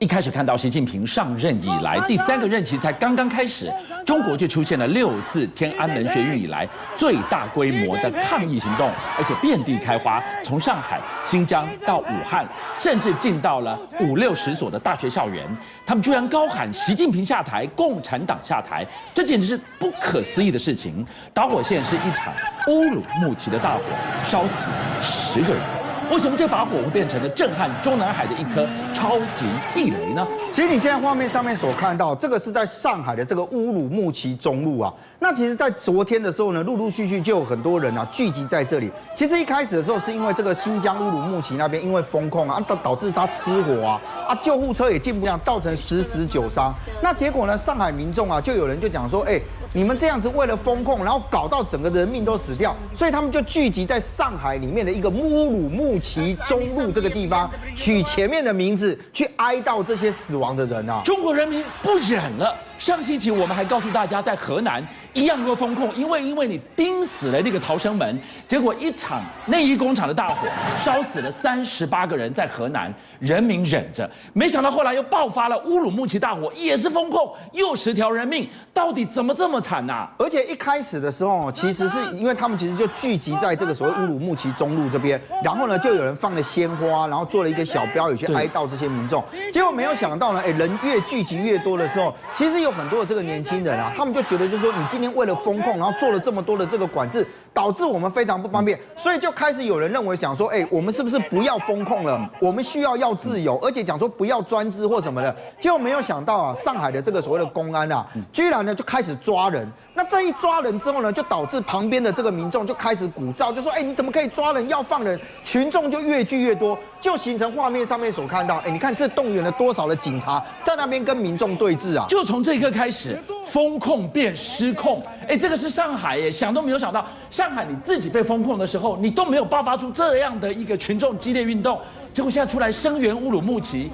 一开始看到习近平上任以来，第3个任期才刚刚开始，中国就出现了6·4天安门学运以来最大规模的抗议行动，而且遍地开花，从上海、新疆到武汉，甚至进到了50、60所的大学校园，他们居然高喊习近平下台、共产党下台，这简直是不可思议的事情。导火线是一场乌鲁木齐的大火，烧死10个人。为什么这把火会变成了震撼中南海的一颗超级地雷呢？其实你现在画面上面所看到，这个是在上海的这个乌鲁木齐中路啊。那其实，在昨天的时候呢，陆陆续续就有很多人啊聚集在这里。其实一开始的时候，是因为这个新疆乌鲁木齐那边因为封控啊，导致它失火啊，救护车也进不了，造成10死9伤。那结果呢，上海民众啊，就有人就讲说，你们这样子为了封控，然后搞到整个人命都死掉，所以他们就聚集在上海里面的一个乌鲁木齐中路这个地方，取前面的名字去哀悼这些死亡的人啊。中国人民不忍了。上星期我们还告诉大家，在河南一样会封控，因为你盯死了那个逃生门，结果一场内衣工厂的大火烧死了38个人，在河南人民忍着，没想到后来又爆发了乌鲁木齐大火，也是封控，又10条人命，到底怎么这么惨啊？而且一开始的时候，其实是因为他们其实就聚集在这个所谓乌鲁木齐中路这边，然后呢就有人放了鲜花，然后做了一个小标语去哀悼这些民众。结果没有想到呢，人越聚集越多的时候，其实有很多的这个年轻人啊，他们就觉得就是说，你今天为了封控，然后做了这么多的这个管制，导致我们非常不方便，所以就开始有人认为讲说，我们是不是不要封控了？我们需要自由，而且讲说不要专制或什么的。结果没有想到啊，上海的这个所谓的公安啊，居然呢就开始抓人。那这一抓人之后呢，就导致旁边的这个民众就开始鼓噪，就说，你怎么可以抓人？要放人！群众就越聚越多，就形成画面上面所看到，你看这动员了多少的警察在那边跟民众对峙啊！就从这一刻开始，封控变失控。这个是上海耶，想都没有想到，上海你自己被封控的时候，你都没有爆发出这样的一个群众激烈运动，结果现在出来声援乌鲁木齐。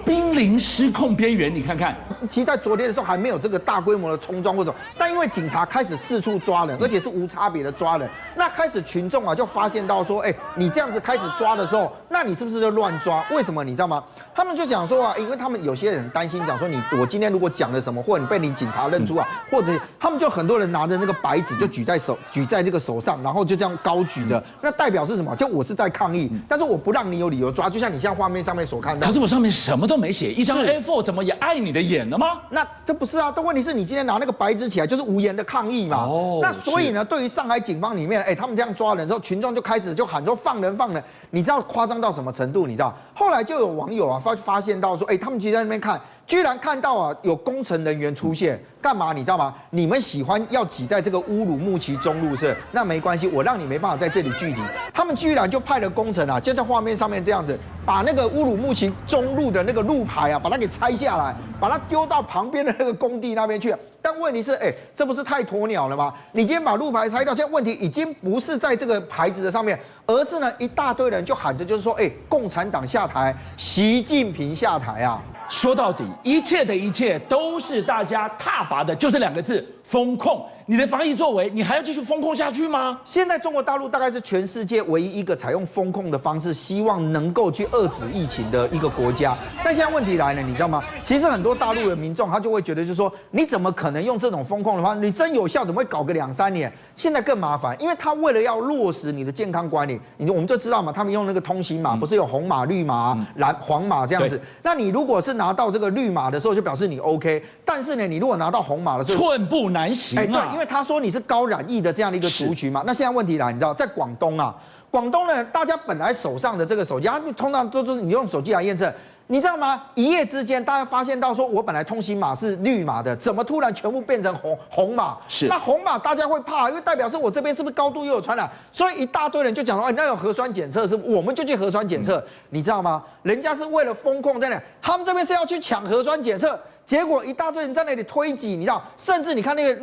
濒临失控边缘，你看看，其实，在昨天的时候还没有这个大规模的冲撞或者，但因为警察开始四处抓人，而且是无差别的抓人，那开始群众啊就发现到说，你这样子开始抓的时候，那你是不是就乱抓？为什么你知道吗？他们就讲说啊，因为他们有些人担心讲说我今天如果讲了什么，或者你被你警察认出啊，或者他们就很多人拿着那个白纸就举在这个手上，然后就这样高举着，那代表是什么？就我是在抗议，但是我不让你有理由抓，就像你现在画面上面所看到。可是我上面什么都没写，一张 A4 怎么也碍你的眼了吗？那这不是啊，但问题是你今天拿那个白纸起来就是无言的抗议嘛。那所以呢，对于上海警方里面，他们这样抓人之后，群众就开始就喊说放人放人，你知道夸张到什么程度？你知道？后来就有网友啊发现到说，他们其实在那边看，居然看到啊有工程人员出现。干嘛你知道吗？你们喜欢要挤在这个乌鲁木齐中路是？那没关系，我让你没办法在这里聚集。他们居然就派了工程啊，就在画面上面这样子，把那个乌鲁木齐中路的那个路牌啊，把它给拆下来，把它丢到旁边的那个工地那边去。但问题是，这不是太鸵鸟了吗？你今天把路牌拆掉，现在问题已经不是在这个牌子的上面，而是呢一大堆人就喊着就是说，共产党下台，习近平下台啊！说到底，一切的一切都是大家挞伐的，就是2个字：封控。你的防疫作为，你还要继续封控下去吗？现在中国大陆大概是全世界唯一一个采用封控的方式，希望能够去遏制疫情的一个国家。但现在问题来了，你知道吗？其实很多大陆的民众他就会觉得，就是说，你怎么可能用这种封控的方式？你真有效，怎么会搞个2、3年？现在更麻烦，因为他为了要落实你的健康管理，我们就知道嘛，他们用那个通行码，不是有红码、绿码、黄码这样子。那你如果是拿到这个绿码的时候，就表示你 OK。但是呢，你如果拿到红码的时候，寸步难行啊。对，因为他说你是高染疫的这样的一个族群嘛。那现在问题来，你知道，在广东啊，广东呢，大家本来手上的这个手机，它通常都是你用手机来验证。你知道吗？一夜之间，大家发现到说，我本来通行码是绿码的，怎么突然全部变成红码？是。那红码大家会怕，因为代表是我这边是不是高度又有传染？所以一大堆人就讲说，那有核酸检测，是我们就去核酸检测。你知道吗？人家是为了封控在那，他们这边是要去抢核酸检测。结果一大堆人在那里推挤，你知道，甚至你看那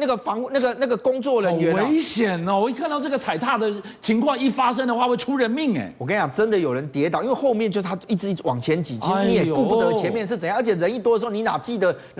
个工作人员、好危险哦！我一看到这个踩踏的情况一发生的话，会出人命哎！我跟你讲，真的有人跌倒，因为后面就是他一直往前挤，其实你也顾不得前面是怎样，而且人一多的时候，你哪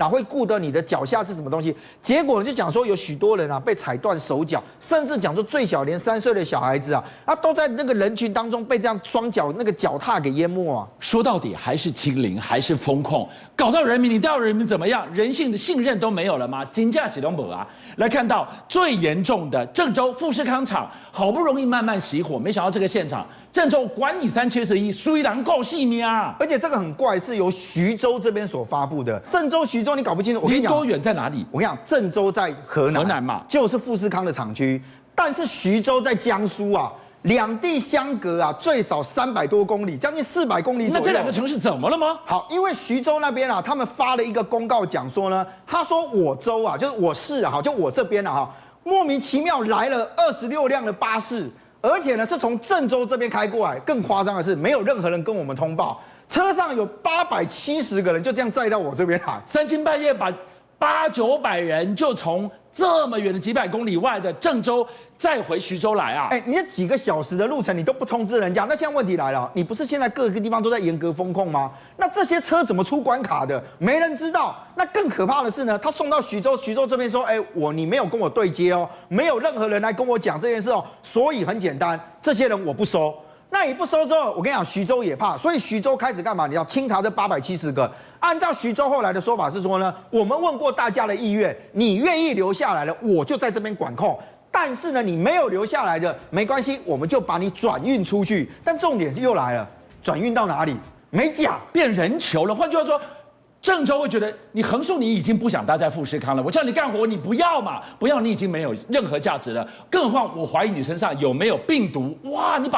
会顾得你的脚下是什么东西？结果就讲说有许多人啊被踩断手脚，甚至讲说最小连3岁的小孩子啊，都在那个人群当中被这样双脚那个脚踏给淹没啊！说到底还是清零，还是风控，搞到人民，你到人民怎么样？人性的信任都没有了吗？金价启动不啊！来看到最严重的郑州富士康厂，好不容易慢慢熄火，没想到这个现场，郑州管你371，虽然够细命啊！而且这个很怪，是由徐州这边所发布的。郑州、徐州你搞不清楚，我跟你讲，离多远在哪里？我跟你讲，郑州在河南嘛，就是富士康的厂区，但是徐州在江苏啊。两地相隔啊，最少300多公里，将近400公里左右。那这2个城市怎么了吗？好，因为徐州那边啊，他们发了一个公告，讲说呢，他说我州啊，就是我市啊，就我这边啊，莫名其妙来了26辆的巴士，而且呢是从郑州这边开过来。更夸张的是，没有任何人跟我们通报，车上有870个人就这样载到我这边来。3更半夜把800-900人就从这么远的几百公里外的郑州再回徐州来啊！你这几个小时的路程你都不通知人家，那现在问题来了，你不是现在各个地方都在严格风控吗？那这些车怎么出关卡的？没人知道。那更可怕的是呢，他送到徐州，徐州这边说，你没有跟我对接哦，没有任何人来跟我讲这件事哦，所以很简单，这些人我不收。那你不收之后，我跟你讲，徐州也怕，所以徐州开始干嘛？你要清查这870个。按照徐州后来的说法是说呢，我们问过大家的意愿，你愿意留下来了，我就在这边管控。但是呢，你没有留下来的，没关系，我们就把你转运出去。但重点是又来了，转运到哪里？没讲，变人球了。换句话说，郑州会觉得你横竖你已经不想待在富士康了，我叫你干活你不要嘛，不要你已经没有任何价值了。更何况我怀疑你身上有没有病毒，哇，你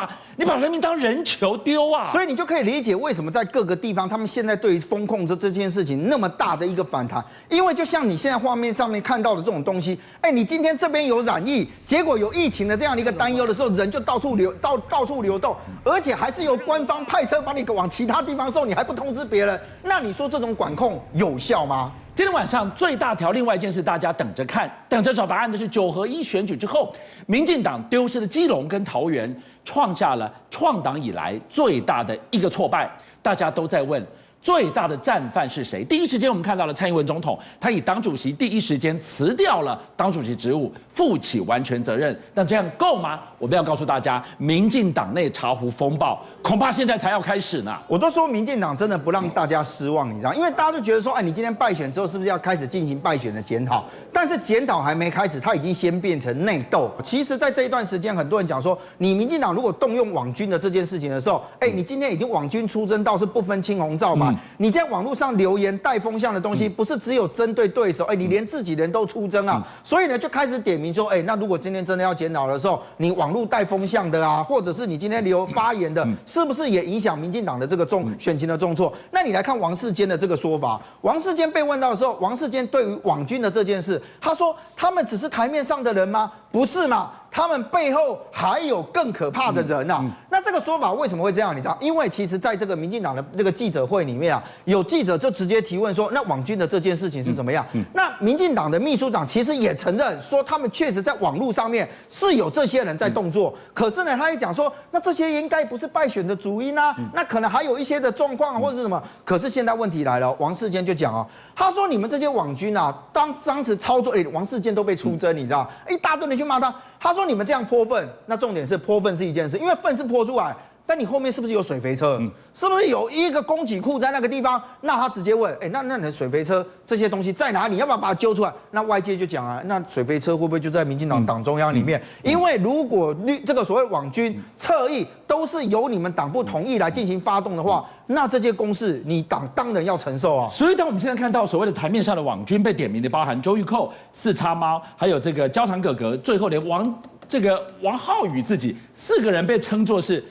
把人民当人球丢啊！所以你就可以理解为什么在各个地方他们现在对于风控这件事情那么大的一个反弹，因为就像你现在画面上面看到的这种东西，你今天这边有染疫，结果有疫情的这样的一个担忧的时候，人就到处流动，而且还是由官方派车把你往其他地方送，你还不通知别人，那你说这种管控有效吗？今天晚上最大条，另外一件事大家等着看，等着找答案的是9合1选举之后，民进党丢失的基隆跟桃园，创下了创党以来最大的一个挫败。大家都在问，最大的战犯是谁？第一时间我们看到了蔡英文总统，他以党主席第一时间辞掉了党主席职务，负起完全责任。但这样够吗？我们要告诉大家，民进党内茶壶风暴恐怕现在才要开始呢。我都说民进党真的不让大家失望，你知道，因为大家就觉得说，你今天败选之后是不是要开始进行败选的检讨？但是检讨还没开始，它已经先变成内斗。其实，在这一段时间，很多人讲说，你民进党如果动用网军的这件事情的时候，你今天已经网军出征到是不分青红皂白，你在网络上留言带风向的东西，不是只有针对对手，你连自己人都出征啊。所以呢，就开始点名说，那如果今天真的要检讨的时候，你网络带风向的啊，或者是你今天留发言的，是不是也影响民进党的这个选情的重挫？那你来看王世坚的这个说法，王世坚被问到的时候，王世坚对于网军的这件事，他说他们只是台面上的人吗？不是嘛？他们背后还有更可怕的人啊！那这个说法为什么会这样？你知道，因为其实在这个民进党的这个记者会里面啊，有记者就直接提问说，那网军的这件事情是怎么样？那民进党的秘书长其实也承认说，他们确实在网络上面是有这些人在动作，可是呢，他也讲说，那这些应该不是败选的主因啊，那可能还有一些的状况或者是什么。可是现在问题来了，王世坚就讲啊，他说你们这些网军啊，当时操作，王世坚都被出征，你知道，一大堆人去骂他。他说：“你们这样泼粪，那重点是泼粪是一件事，因为粪是泼出来，但你后面是不是有水肥车？是不是有一个供给库在那个地方？那他直接问，那你的水肥车这些东西在哪里？要不要把它揪出来？那外界就讲啊，那水肥车会不会就在民进党党中央里面？因为如果这个所谓网军侧翼都是由你们党部同意来进行发动的话，那这些公事你党当然要承受啊。所以当我们现在看到所谓的台面上的网军被点名的，包含周玉蔻、四叉猫，还有这个焦糖哥哥，最后连王浩宇自己4个人被称作是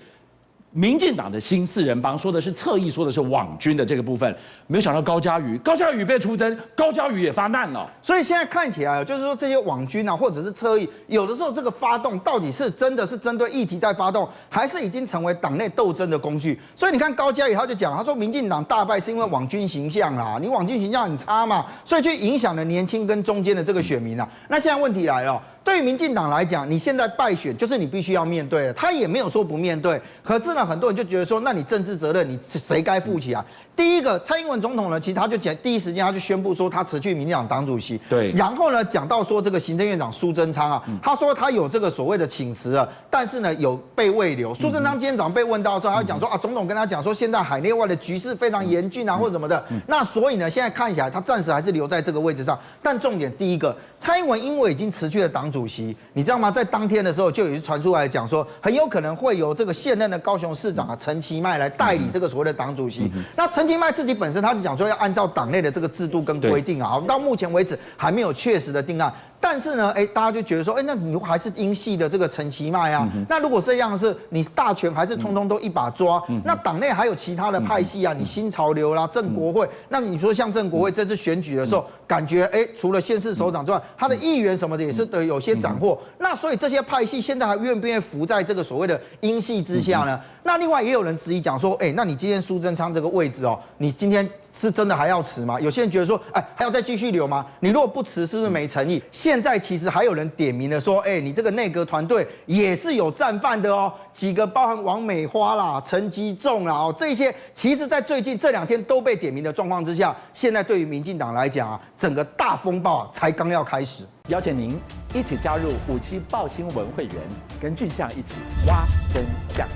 民进党的新四人帮说的是侧翼，说的是网军的这个部分，没有想到高嘉瑜被出征，高嘉瑜也发难了。所以现在看起来，就是说这些网军啊，或者是侧翼，有的时候这个发动到底是真的是针对议题在发动，还是已经成为党内斗争的工具？所以你看高嘉瑜他就讲，他说民进党大败是因为网军形象啦，你网军形象很差嘛，所以就影响了年轻跟中间的这个选民啊。那现在问题来了。对于民进党来讲，你现在败选就是你必须要面对的，他也没有说不面对。可是呢，很多人就觉得说，那你政治责任你谁该负起啊？第一个，蔡英文总统呢，其实他就第一时间他就宣布说他辞去民进党党主席。对。然后呢，讲到说这个行政院长苏贞昌啊，他说他有这个所谓的请辞了，但是呢有被未留。苏贞昌今天早上被问到的时候，他就讲说啊，总统跟他讲说，现在海内外的局势非常严峻啊，或者什么的。那所以呢，现在看起来他暂时还是留在这个位置上。但重点第一个，蔡英文因为已经辞去了党主席，你知道吗？在当天的时候就有传出来讲说，很有可能会由这个现任的高雄市长啊陈其迈来代理这个所谓的党主席。那陈其迈自己本身他是讲说要按照党内的这个制度跟规定啊，到目前为止还没有确实的定案。但是呢，大家就觉得说，那你还是英系的这个陈其迈啊，那如果这样是你大权还是通通都一把抓，那党内还有其他的派系啊，你新潮流啦、正国会，那你说像正国会这次选举的时候，感觉除了县市首长之外，他的议员什么的也是有些斩获，那所以这些派系现在还愿不愿意服在这个所谓的英系之下呢？那另外也有人质疑讲说，那你今天苏贞昌这个位置哦，你今天是真的还要辞吗？有些人觉得说，还要再继续留吗？你如果不辞，是不是没诚意？现在其实还有人点名了说，你这个内阁团队也是有战犯的哦，几个包含王美花啦、陈吉仲啦，这些其实在最近这2天都被点名的状况之下，现在对于民进党来讲啊，整个大风暴才刚要开始。邀请您一起加入57爆新闻会员，跟俊相一起挖真相。